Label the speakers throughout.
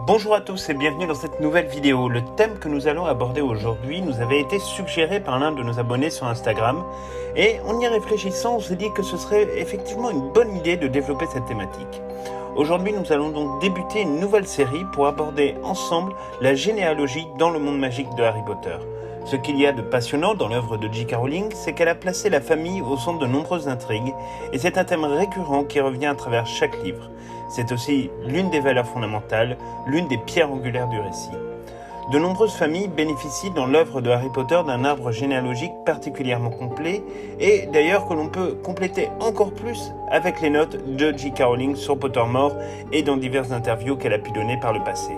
Speaker 1: Bonjour à tous et bienvenue dans cette nouvelle vidéo. Le thème que nous allons aborder aujourd'hui nous avait été suggéré par l'un de nos abonnés sur Instagram et en y réfléchissant on s'est dit que ce serait effectivement une bonne idée de développer cette thématique. Aujourd'hui nous allons donc débuter une nouvelle série pour aborder ensemble la généalogie dans le monde magique de Harry Potter. Ce qu'il y a de passionnant dans l'œuvre de J.K. Rowling, c'est qu'elle a placé la famille au centre de nombreuses intrigues et c'est un thème récurrent qui revient à travers chaque livre. C'est aussi l'une des valeurs fondamentales, l'une des pierres angulaires du récit. De nombreuses familles bénéficient dans l'œuvre de Harry Potter d'un arbre généalogique particulièrement complet et d'ailleurs que l'on peut compléter encore plus avec les notes de J.K. Rowling sur Pottermore et dans diverses interviews qu'elle a pu donner par le passé.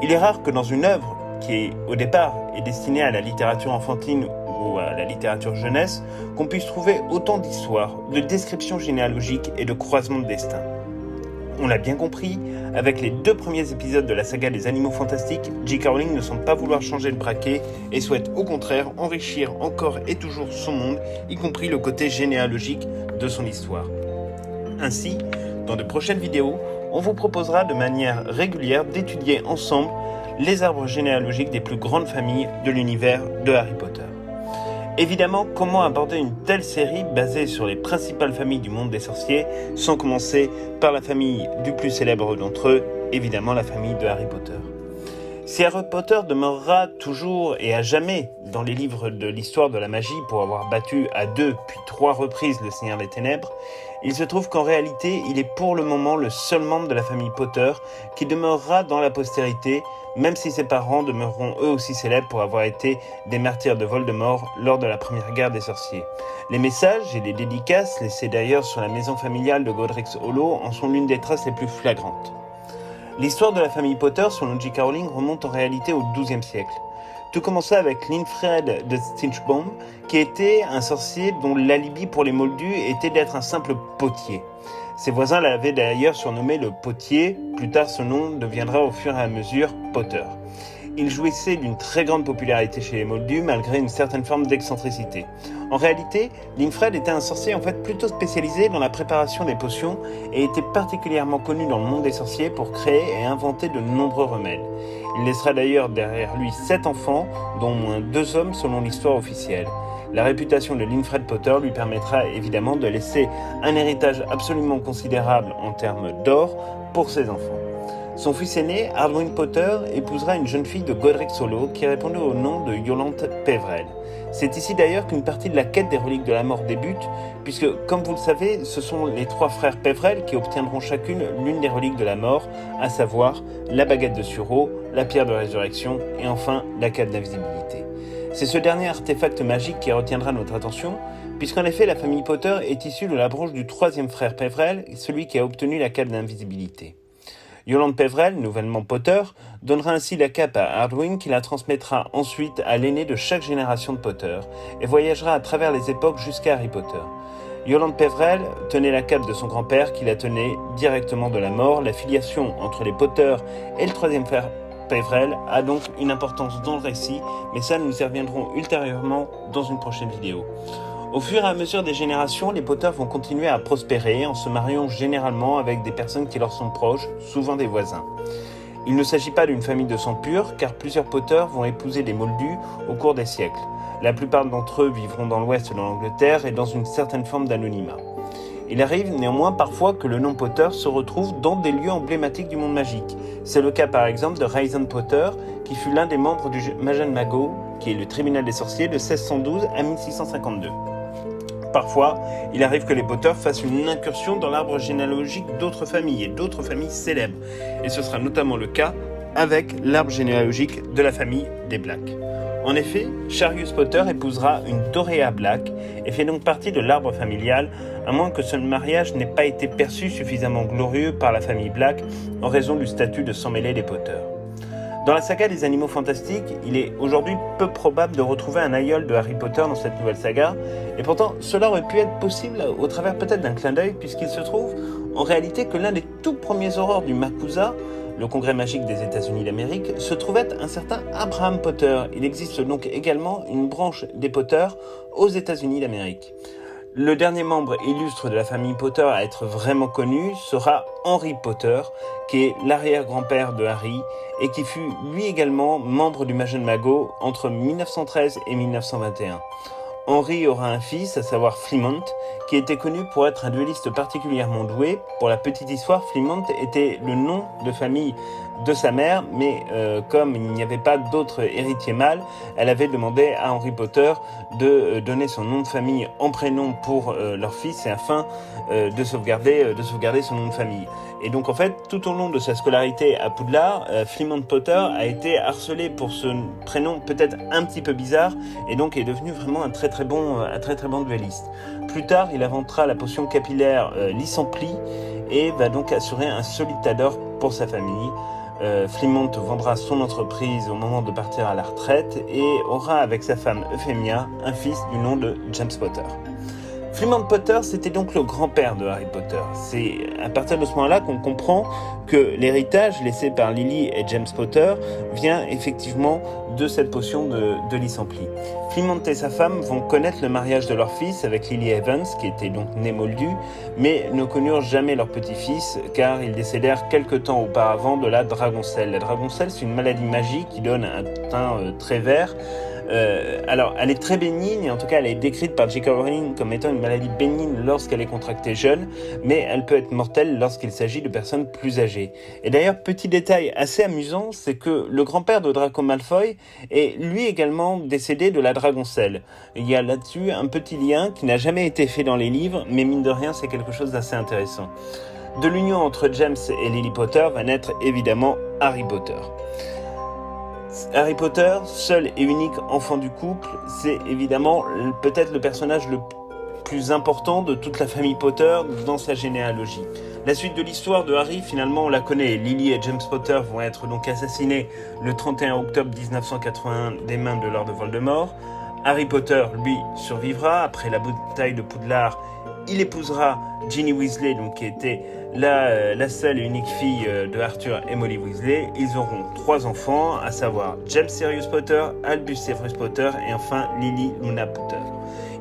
Speaker 1: Il est rare que dans une œuvre qui au départ est destinée à la littérature enfantine ou à la littérature jeunesse, qu'on puisse trouver autant d'histoires, de descriptions généalogiques et de croisements de destin. On l'a bien compris, avec les 2 premiers épisodes de la saga des Animaux Fantastiques, J.K. Rowling ne semble pas vouloir changer le braquet et souhaite au contraire enrichir encore et toujours son monde, y compris le côté généalogique de son histoire. Ainsi, dans de prochaines vidéos, on vous proposera de manière régulière d'étudier ensemble les arbres généalogiques des plus grandes familles de l'univers de Harry Potter. Évidemment, comment aborder une telle série basée sur les principales familles du monde des sorciers, sans commencer par la famille du plus célèbre d'entre eux, évidemment la famille de Harry Potter. Si Harry Potter demeurera toujours et à jamais dans les livres de l'histoire de la magie pour avoir battu à 2 puis 3 reprises le Seigneur des Ténèbres, il se trouve qu'en réalité, il est pour le moment le seul membre de la famille Potter qui demeurera dans la postérité, même si ses parents demeureront eux aussi célèbres pour avoir été des martyrs de Voldemort lors de la première guerre des sorciers. Les messages et les dédicaces laissés d'ailleurs sur la maison familiale de Godric's Hollow en sont l'une des traces les plus flagrantes. L'histoire de la famille Potter, selon J.K. Rowling, remonte en réalité au XIIe siècle. Tout commença avec Linfred de Stinchbaum, qui était un sorcier dont l'alibi pour les Moldus était d'être un simple potier. Ses voisins l'avaient d'ailleurs surnommé le Potier, plus tard ce nom deviendra au fur et à mesure Potter. Il jouissait d'une très grande popularité chez les Moldus malgré une certaine forme d'excentricité. En réalité, Linfred était un sorcier plutôt spécialisé dans la préparation des potions et était particulièrement connu dans le monde des sorciers pour créer et inventer de nombreux remèdes. Il laissera d'ailleurs derrière lui 7 enfants, dont au moins 2 hommes selon l'histoire officielle. La réputation de Linfred Potter lui permettra évidemment de laisser un héritage absolument considérable en termes d'or pour ses enfants. Son fils aîné, Hardwin Potter, épousera une jeune fille de Godric's Hollow qui répondait au nom de Yolande Peverell. C'est ici d'ailleurs qu'une partie de la quête des reliques de la mort débute, puisque, comme vous le savez, ce sont les 3 frères Peverell qui obtiendront chacune l'une des reliques de la mort, à savoir la baguette de Suro, la pierre de résurrection et enfin la cape d'invisibilité. C'est ce dernier artefact magique qui retiendra notre attention, puisqu'en effet la famille Potter est issue de la branche du 3e frère Peverell, celui qui a obtenu la cape d'invisibilité. Yolande Peverell, nouvellement Potter, donnera ainsi la cape à Hardwin qui la transmettra ensuite à l'aîné de chaque génération de Potter et voyagera à travers les époques jusqu'à Harry Potter. Yolande Peverell tenait la cape de son grand-père qui la tenait directement de la mort. La filiation entre les Potter et le 3e frère Peverell a donc une importance dans le récit, mais ça nous y reviendrons ultérieurement dans une prochaine vidéo. Au fur et à mesure des générations, les Potter vont continuer à prospérer en se mariant généralement avec des personnes qui leur sont proches, souvent des voisins. Il ne s'agit pas d'une famille de sang pur, car plusieurs Potter vont épouser des Moldus au cours des siècles. La plupart d'entre eux vivront dans l'ouest de l'Angleterre et dans une certaine forme d'anonymat. Il arrive néanmoins parfois que le nom Potter se retrouve dans des lieux emblématiques du monde magique. C'est le cas par exemple de Raisin Potter, qui fut l'un des membres du Magen Mago, qui est le tribunal des sorciers de 1612 à 1652. Parfois, il arrive que les Potter fassent une incursion dans l'arbre généalogique d'autres familles et d'autres familles célèbres. Et ce sera notamment le cas avec l'arbre généalogique de la famille des Black. En effet, Sirius Potter épousera une Dorea Black et fait donc partie de l'arbre familial, à moins que ce mariage n'ait pas été perçu suffisamment glorieux par la famille Black en raison du statut de sang mêlé des Potter. Dans la saga des Animaux Fantastiques, il est aujourd'hui peu probable de retrouver un aïeul de Harry Potter dans cette nouvelle saga, et pourtant cela aurait pu être possible au travers peut-être d'un clin d'œil, puisqu'il se trouve en réalité que l'un des tout premiers aurores du MACUSA, le congrès magique des États-Unis d'Amérique, se trouvait un certain Abraham Potter. Il existe donc également une branche des Potter aux États-Unis d'Amérique. Le dernier membre illustre de la famille Potter à être vraiment connu sera Henry Potter, qui est l'arrière-grand-père de Harry et qui fut lui également membre du Major Mago entre 1913 et 1921. Henry aura un fils, à savoir Flemmont, qui était connu pour être un duelliste particulièrement doué. Pour la petite histoire, Flemmont était le nom de famille de sa mère, mais comme il n'y avait pas d'autre héritier mâle, elle avait demandé à Harry Potter de donner son nom de famille en prénom pour leur fils et afin de sauvegarder son nom de famille. Et donc en fait, tout au long de sa scolarité à Poudlard, Flemmont Potter a été harcelé pour ce prénom peut-être un petit peu bizarre et donc est devenu vraiment un très très bon duelliste. Plus tard, il inventera la potion capillaire Lysempli et va donc assurer un solide tas d'or pour sa famille. Flemmont vendra son entreprise au moment de partir à la retraite et aura avec sa femme Euphemia un fils du nom de James Potter. Flemmont Potter, c'était donc le grand-père de Harry Potter. C'est à partir de ce moment-là qu'on comprend que l'héritage laissé par Lily et James Potter vient effectivement de cette potion de Lysempli. Flemmont et sa femme vont connaître le mariage de leur fils avec Lily Evans, qui était donc né moldu, mais ne connurent jamais leur petit-fils, car ils décédèrent quelque temps auparavant de la dragoncelle. La dragoncelle, c'est une maladie magique qui donne un teint très vert. Alors, elle est très bénigne, en tout cas elle est décrite par J.K. Rowling comme étant une maladie bénigne lorsqu'elle est contractée jeune, mais elle peut être mortelle lorsqu'il s'agit de personnes plus âgées. Et d'ailleurs, petit détail assez amusant, c'est que le grand-père de Draco Malfoy est lui également décédé de la dragoncelle. Il y a là-dessus un petit lien qui n'a jamais été fait dans les livres, mais mine de rien, c'est quelque chose d'assez intéressant. De l'union entre James et Lily Potter va naître évidemment Harry Potter. Harry Potter, seul et unique enfant du couple, c'est évidemment peut-être le personnage le plus important de toute la famille Potter dans sa généalogie. La suite de l'histoire de Harry, finalement, on la connaît. Lily et James Potter vont être donc assassinés le 31 octobre 1981 des mains de Lord Voldemort. Harry Potter, lui, survivra. Après la bataille de Poudlard, il épousera Ginny Weasley, donc qui était la seule et unique fille de Arthur et Molly Weasley. Ils auront 3 enfants, à savoir James Sirius Potter, Albus Severus Potter et enfin Lily Luna Potter.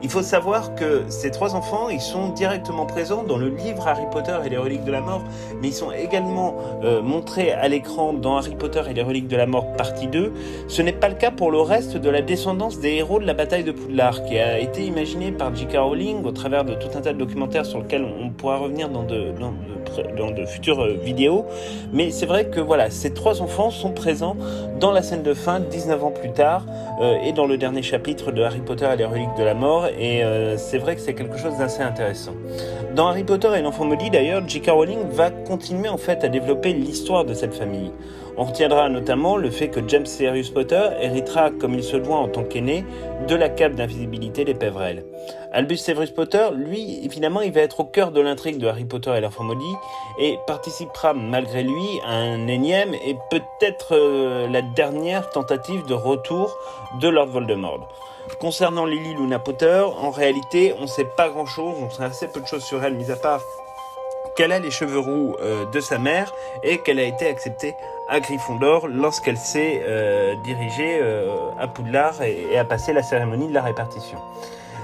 Speaker 1: Il faut savoir que ces 3 enfants, ils sont directement présents dans le livre Harry Potter et les Reliques de la Mort, mais ils sont également montrés à l'écran dans Harry Potter et les Reliques de la Mort partie 2. Ce n'est pas le cas pour le reste de la descendance des héros de la bataille de Poudlard, qui a été imaginée par J.K. Rowling au travers de tout un tas de documentaires sur lesquels on pourra revenir dans de futures vidéos. Mais c'est vrai que voilà, ces 3 enfants sont présents dans la scène de fin 19 ans plus tard et dans le dernier chapitre de Harry Potter et les Reliques de la Mort. Et c'est vrai que c'est quelque chose d'assez intéressant. Dans Harry Potter et l'Enfant Maudit, d'ailleurs, J.K. Rowling va continuer en fait à développer l'histoire de cette famille. On retiendra notamment le fait que James Sirius Potter héritera, comme il se doit en tant qu'aîné, de la cape d'invisibilité des Pévrel. Albus Severus Potter, lui, évidemment, il va être au cœur de l'intrigue de Harry Potter et l'Enfant Maudit et participera malgré lui à un énième et peut-être la dernière tentative de retour de Lord Voldemort. Concernant Lily Luna Potter, en réalité, on ne sait pas grand-chose, on sait assez peu de choses sur elle, mis à part qu'elle a les cheveux roux de sa mère et qu'elle a été acceptée à Gryffondor lorsqu'elle s'est dirigée à Poudlard et a passé la cérémonie de la répartition.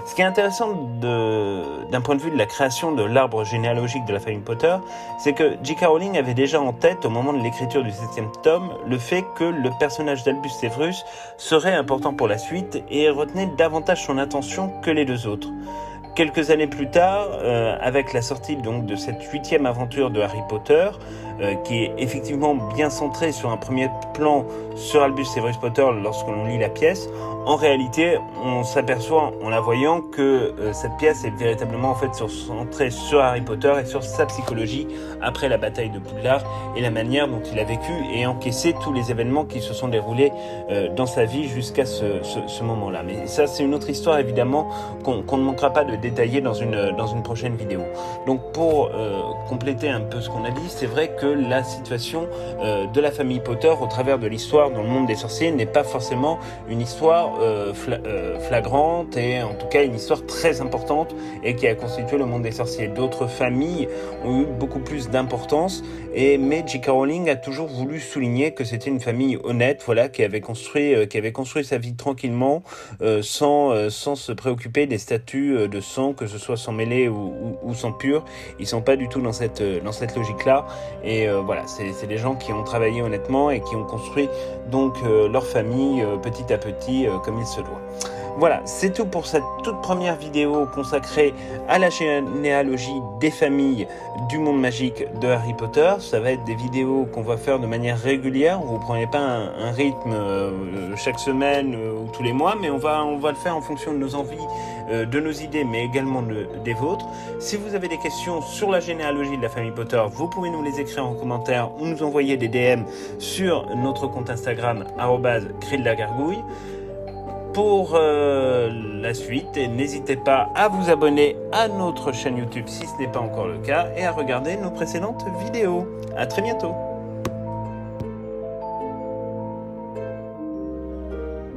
Speaker 1: Ce qui est intéressant d'un point de vue de la création de l'arbre généalogique de la famille Potter, c'est que J.K. Rowling avait déjà en tête, au moment de l'écriture du 7e tome, le fait que le personnage d'Albus Severus serait important pour la suite et retenait davantage son attention que les 2 autres. Quelques années plus tard, avec la sortie donc de cette 8e aventure de Harry Potter, qui est effectivement bien centrée sur un premier plan sur Albus Severus Potter lorsqu'on lit la pièce, en réalité, on s'aperçoit en la voyant que cette pièce est véritablement en fait centrée sur Harry Potter et sur sa psychologie après la bataille de Poudlard et la manière dont il a vécu et encaissé tous les événements qui se sont déroulés dans sa vie jusqu'à ce moment-là. Mais ça, c'est une autre histoire évidemment qu'on ne manquera pas de détailler dans une prochaine vidéo. Donc pour compléter un peu ce qu'on a dit, c'est vrai que que la situation de la famille Potter au travers de l'histoire dans le monde des sorciers n'est pas forcément une histoire flagrante et en tout cas une histoire très importante et qui a constitué le monde des sorciers. D'autres familles ont eu beaucoup plus d'importance mais J.K. Rowling a toujours voulu souligner que c'était une famille honnête, voilà, qui avait construit sa vie tranquillement sans se préoccuper des statuts de sang, que ce soit sans mêlé ou sans pur. Ils sont pas du tout dans cette logique-là. Et voilà, c'est des gens qui ont travaillé honnêtement et qui ont construit donc leur famille petit à petit comme il se doit. Voilà, c'est tout pour cette toute première vidéo consacrée à la généalogie des familles du monde magique de Harry Potter. Ça va être des vidéos qu'on va faire de manière régulière. Vous ne prenez pas un rythme chaque semaine ou tous les mois, mais on va le faire en fonction de nos envies, de nos idées, mais également des vôtres. Si vous avez des questions sur la généalogie de la famille Potter, vous pouvez nous les écrire en commentaire ou nous envoyer des DM sur notre compte Instagram @CrilLaGargouille. Pour la suite, n'hésitez pas à vous abonner à notre chaîne YouTube si ce n'est pas encore le cas et à regarder nos précédentes vidéos. À très bientôt.